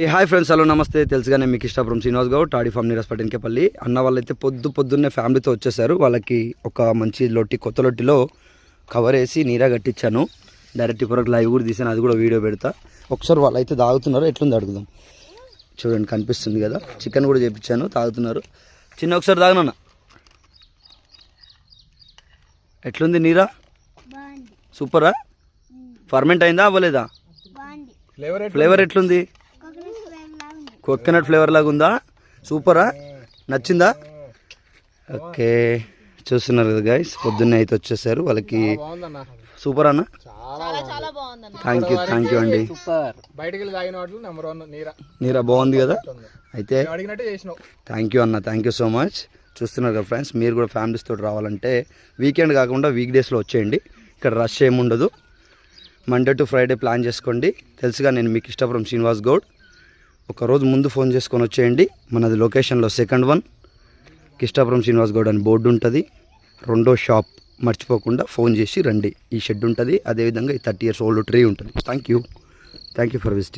Hi friends, hello నమస్తే. తెలుసుగానే మీకు Ishtapuram Srinivas Goud toddy form Neeraj పట్టినకేపల్లి అన్న వాళ్ళైతే పొద్దున్నే ఫ్యామిలీతో వచ్చేసారు. వాళ్ళకి ఒక మంచి కొత్త లొట్టిలో కవర్ వేసి నీరా కట్టించాను. డైరెక్ట్ ఇప్పుడు లైవ్ కూడా తీసాను, అది కూడా వీడియో పెడతా. ఒకసారి వాళ్ళు అయితే తాగుతున్నారు, ఎట్లుంది అడుగుదాం. చూడండి, కనిపిస్తుంది కదా. చికెన్ కూడా చేపించాను, తాగుతున్నారు. ఒకసారి తాగనన్న, ఎట్లుంది నీరా? సూపరా? ఫర్మెంట్ అయిందా అవ్వలేదా? ఫ్లేవర్ ఎట్లుంది? కోకోనట్ ఫ్లేవర్ లాగా ఉందా? సూపరా? నచ్చిందా? ఓకే, చూస్తున్నారు కదా గైస్, పొద్దున్నే అయితే వచ్చేసారు. వాళ్ళకి సూపర్ అన్న, థ్యాంక్ యూ అండి. నీరా బాగుంది కదా. అయితే థ్యాంక్ యూ అన్న, థ్యాంక్ యూ సో మచ్. చూస్తున్నారు కదా ఫ్రెండ్స్, మీరు కూడా ఫ్యామిలీస్ తోటి రావాలంటే వీకెండ్ కాకుండా వీక్ డేస్లో వచ్చేయండి. ఇక్కడ రష్ ఏముండదు. మండే టు ఫ్రైడే ప్లాన్ చేసుకోండి. తెలుసుగా నేను మీకు ఇష్టాపురం శ్రీనివాస్ గౌడ్. ఒకరోజు ముందు ఫోన్ చేసుకొని వచ్చేయండి. మనది లొకేషన్లో సెకండ్ వన్ ఇష్టాపురం శ్రీనివాస్ గౌడ్ అని బోర్డు ఉంటుంది. రెండో షాప్ మర్చిపోకుండా ఫోన్ చేసి రండి. ఈ షెడ్ ఉంటుంది, అదేవిధంగా ఈ 30 years old ట్రీ ఉంటుంది. Thank you for visiting.